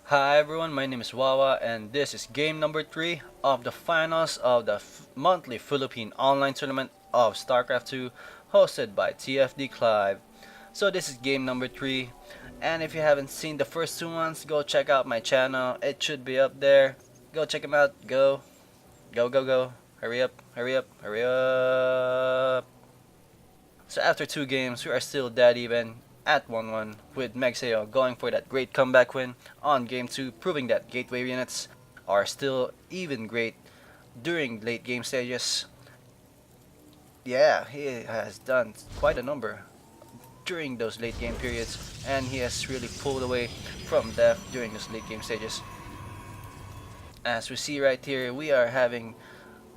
Hi everyone, my name is Wawa and this is game number 3 of the finals of the monthly Philippine online tournament of Starcraft 2 hosted by TFDclive. So this is game number 3, and if you haven't seen the first two ones, go check out my channel. It should be up there. Go check them out. Go. Go go go. Hurry up, hurry up, hurry up. So after two games, we are still dead even at 1-1 with megsyo going for that great comeback win on game 2, proving that gateway units are still even great during late game stages. Yeah, he has done quite a number during those late game periods, and he has really pulled away from death during those late game stages. As we see right here, we are having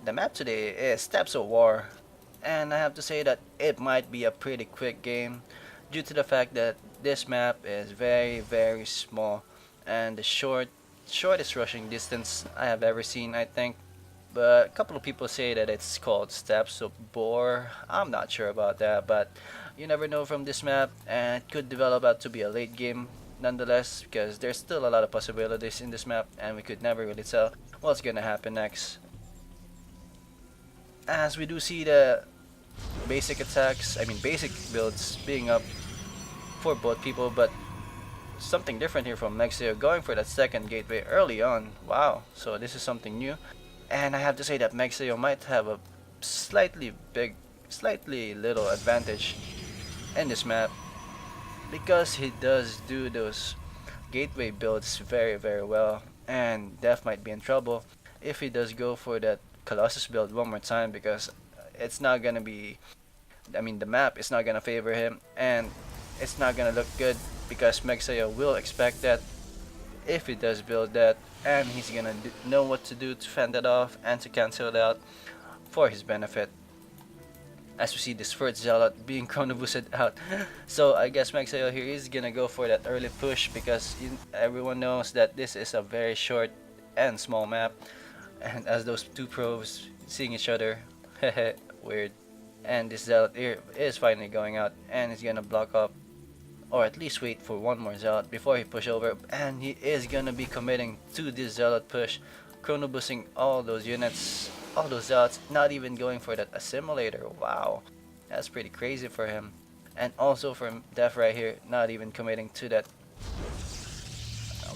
the map today is Steps of War, and I have to say that it might be a pretty quick game due to the fact that this map is very small and the shortest rushing distance I have ever seen, I think. But a couple of people say that it's called Steps of Bore. I'm not sure about that, but you never know from this map, and it could develop out to be a late game nonetheless, because there's still a lot of possibilities in this map and we could never really tell what's gonna happen next. As we do see the basic attacks, I mean basic builds being up for both people, but something different here from megsyo going for that second gateway early on. Wow, so this is something new, and I have to say that megsyo might have a slightly little advantage in this map because he does do those gateway builds very well, and Def might be in trouble if he does go for that Colossus build one more time, because it's not gonna be, I mean the map is not gonna favor him and it's not gonna look good, because megsyo will expect that if he does build that, and he's gonna know what to do to fend it off and to cancel it out for his benefit. As we see this first zealot being chrono boosted out, so I guess megsyo here is gonna go for that early push, because everyone knows that this is a very short and small map, and as those two pros seeing each other, weird. And this zealot here is finally going out and he's gonna block up, or at least wait for one more zealot before he push over, and he is gonna be committing to this zealot push, chrono boosting all those units, all those zealots, not even going for that assimilator. Wow, that's pretty crazy for him. And also for Def right here, not even committing to that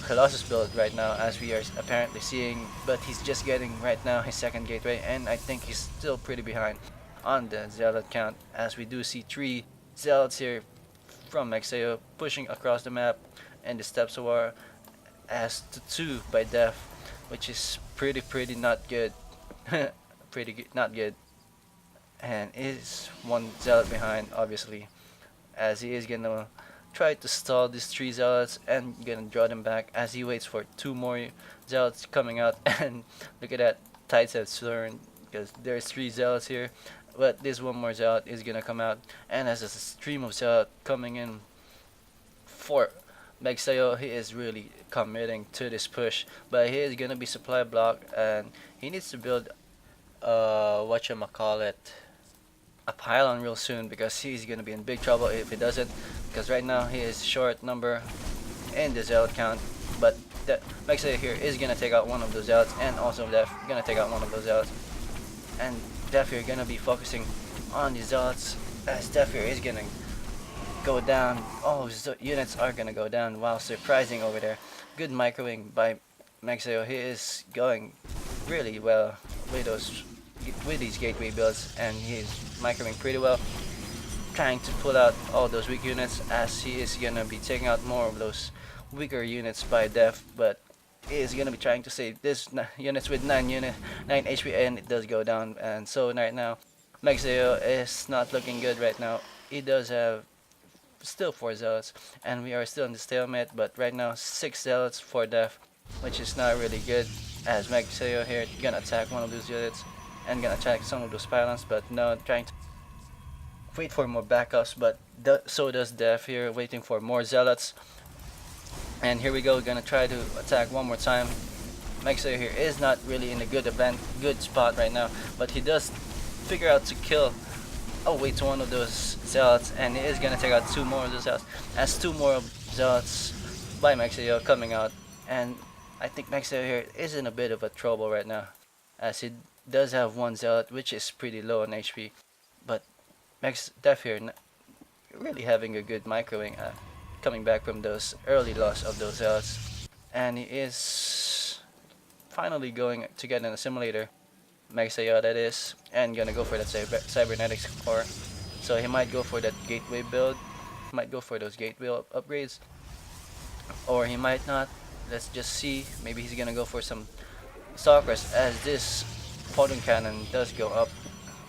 Colossus build right now, as we are apparently seeing, but he's just getting right now his second gateway, and I think he's still pretty behind on the zealot count, as we do see 3 zealots here from megsyo pushing across the map, and the Steps of War as to 2 by Def, which is pretty not good. Not good, and is 1 zealot behind obviously, as he is gonna try to stall these 3 zealots and gonna draw them back as he waits for 2 more zealots coming out. And look at that, tides have turned because there's 3 zealots here, but this 1 more zealot is gonna come out, and as a stream of zealot coming in for megsyo, he is really committing to this push, but he is gonna be supply blocked, and he needs to build whatchamacallit, a pylon real soon, because he's gonna be in big trouble if he doesn't, because right now he is short number in the zealot count. But the megsyo here is gonna take out one of those zealots, and also Def gonna take out one of those zealots, and Def here gonna be focusing on the zealots, as Def here is gonna go down. All units are gonna go down. Wow, surprising over there. Good microwing by megsyo. He is going really well with these gateway builds, and he's microwing pretty well, trying to pull out all those weak units, as he is gonna be taking out more of those weaker units by Def, but he is gonna be trying to save this units with 9 HP, and it does go down. And so right now megsyo is not looking good right now. He does have still 4 zealots, and we are still in the stalemate, but right now 6 zealots for Def, which is not really good, as megsyo here gonna attack one of those units and gonna attack some of those pylons, but no, trying to wait for more backups, but so does Def here, waiting for more zealots. And here we go, gonna try to attack one more time. megsyo here is not really in a good spot right now, but he does figure out to kill away to one of those zealots, and he is gonna take out 2 more of those zealots, as 2 more of zealots by megsyo coming out And I think megsyo here is in a bit of a trouble right now, as he does have one zealot which is pretty low on HP. But Mex Def here really having a good microwing, coming back from those early loss of those zealots. And he is finally going to get an assimilator, megsyo that is, and gonna go for that cybernetics core. So he might go for that gateway build, might go for those gateway upgrades, or he might not. Let's just see. Maybe he's gonna go for some stalkers, as this photon cannon does go up.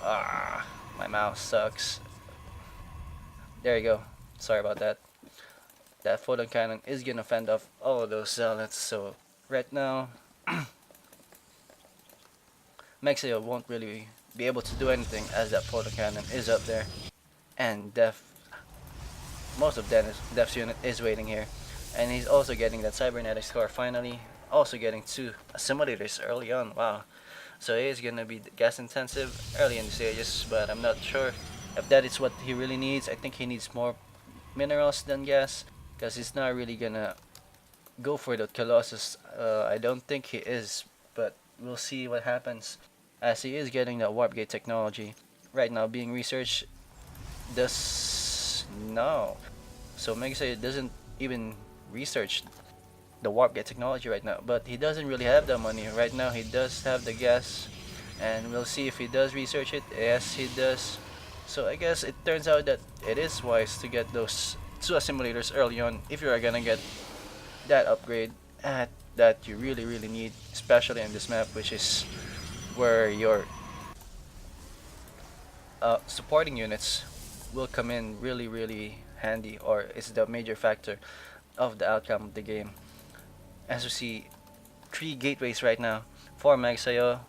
Ah, my mouse sucks. There you go. Sorry about that. That photon cannon is gonna fend off all of those zealots. So right now, megsyo won't really be able to do anything, as that photon cannon is up there, and most of Def's unit is waiting here, and he's also getting that cybernetic score finally. Also getting 2 assimilators early on. Wow. So it is gonna be gas intensive early in the stages, but I'm not sure if that is what he really needs. I think he needs more minerals than gas, because he's not really gonna go for the Colossus. I don't think he is, but we'll see what happens, as he is getting that warp gate technology right now being researched. No. So megsyo doesn't even research the warp gate technology right now, but he doesn't really have the money right now. He does have the gas, and we'll see if he does research it. Yes, he does. So I guess it turns out that it is wise to get those 2 assimilators early on if you are gonna get that upgrade that you really need, especially in this map, which is where your supporting units will come in really handy, or is the major factor of the outcome of the game. As we see, 3 gateways right now for megsyo.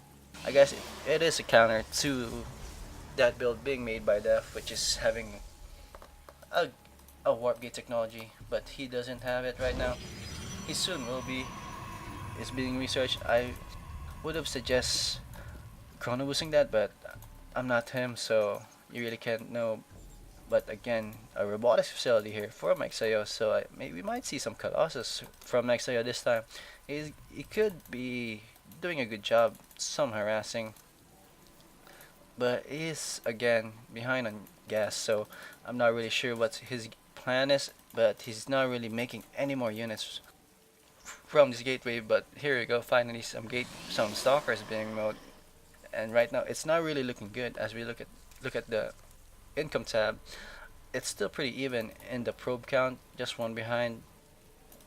I guess it is a counter to that build being made by Def, which is having a warp gate technology, but he doesn't have it right now. He soon will be. Is being researched. I would have suggest chrono boosting that, but I'm not him, so you really can't know. But again, a robotics facility here for megsyo, so maybe we might see some Colossus from megsyo this time. He could be doing a good job, some harassing, but he is again behind on gas, so I'm not really sure what his plan is, but he's not really making any more units from this gateway. But here you go, finally some stalkers being removed, and right now it's not really looking good. As we look at the income tab, it's still pretty even in the probe count, just one behind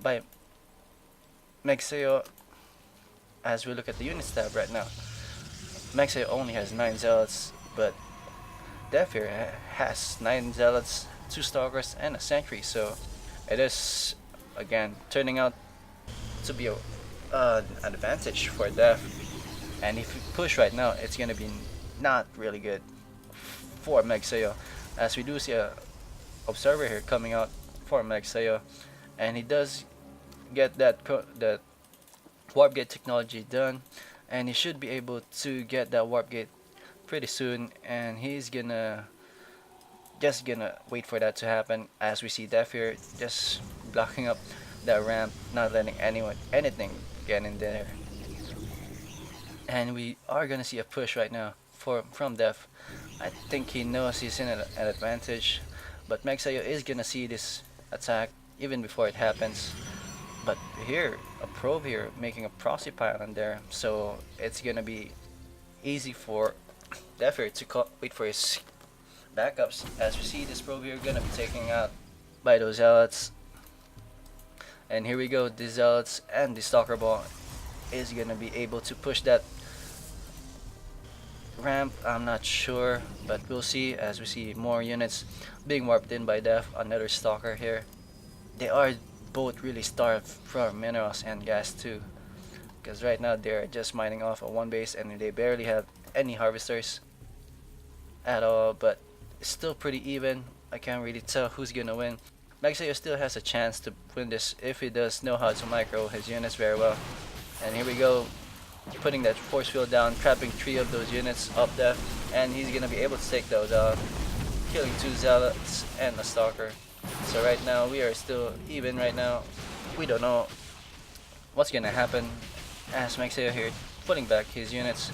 by megsyo. As we look at the units tab right now, megsyo only has 9 zealots, but Def here has 9 zealots, 2 stalkers, and a sentry. So it is again turning out to be an advantage for Def. And if you push right now, it's gonna be not really good for megsyo, as we do see a observer here coming out for megsyo, and he does get that warp gate technology done, and he should be able to get that warp gate pretty soon, and he's just gonna wait for that to happen, as we see Def here just blocking up that ramp, not letting anything get in there. And we are gonna see a push right now from Def. I think he knows he's in an advantage, but megsyo is gonna see this attack even before it happens. But here, a probe here making a proxy pylon there, so it's gonna be easy for Def here to wait for his backups. As we see, this probe here gonna be taken out by those zealots. And here we go, the zealots and the stalker ball is gonna be able to push that ramp. I'm not sure, but we'll see as we see more units being warped in by Def. Another stalker here. They are both really starved for minerals and gas too, because right now they're just mining off of one base and they barely have any harvesters at all. But it's still pretty even. I can't really tell who's gonna win. megsyo still has a chance to win this if he does know how to micro his units very well. And here we go, putting that force field down, trapping 3 of those units up there, and he's gonna be able to take those out, killing 2 zealots and a stalker. So right now we are still even right now. We don't know what's gonna happen as megsyo here putting back his units.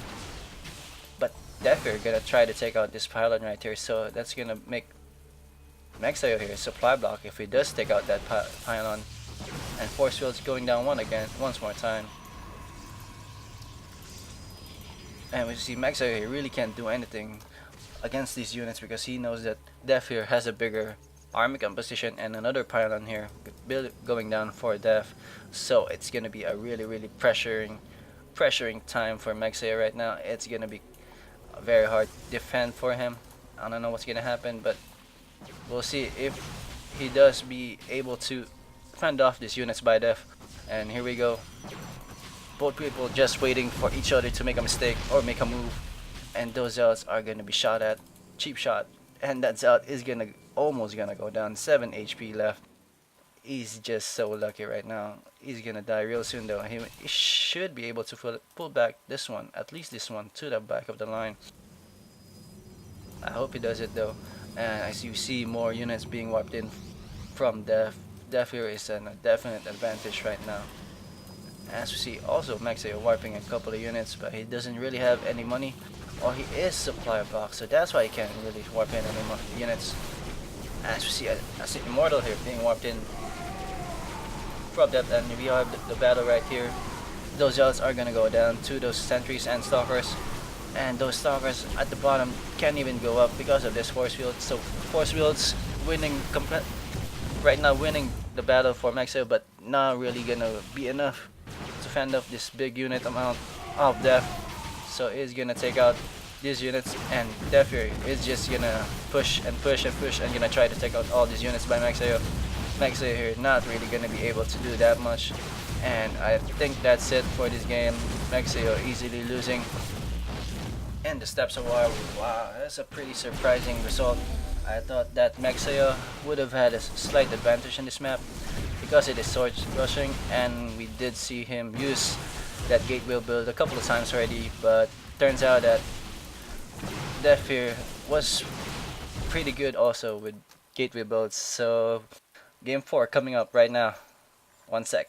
But Deathfear gonna try to take out this pylon right here, so that's gonna make megsyo here supply block if he does take out that pylon. And force field's going down once more time. And we see megsyo here really can't do anything against these units because he knows that Death here has a bigger army composition and another pylon here going down for Death. So it's gonna be a really pressuring time for megsyo right now. It's gonna be a very hard defend for him. I don't know what's gonna happen, but we'll see if he does be able to fend off these units by Death. And here we go. Both people just waiting for each other to make a mistake or make a move. And those zealots are gonna be shot at. Cheap shot. And that zealot is almost gonna go down. 7 HP left. He's just so lucky right now. He's gonna die real soon though. He should be able to pull back this one, at least this one, to the back of the line. I hope he does it though. And as you see more units being wiped in from Death. Death here is a definite advantage right now. As we see also megsyo wiping a couple of units, but he doesn't really have any money, or he is supply box, so that's why he can't really wipe in any more units. As we see, I see Immortal here being wiped in from that, and we have the battle right here. Those zealots are gonna go down to those sentries and stalkers, and those stalkers at the bottom can't even go up because of this force field. So force field's winning right now, winning the battle for megsyo, but not really gonna be enough to fend off this big unit amount of Death. So he's gonna take out these units, and Death here is just gonna push and gonna try to take out all these units by megsyo. Megsyo here not really gonna be able to do that much, and I think that's it for this game. Megsyo easily losing in the Steppes of War. Wow, that's a pretty surprising result. I thought that megsyo would have had a slight advantage in this map because it is sword rushing, and we did see him use that gateway build a couple of times already, but turns out that Death here was pretty good also with gateway builds. So game 4 coming up right now. 1 sec.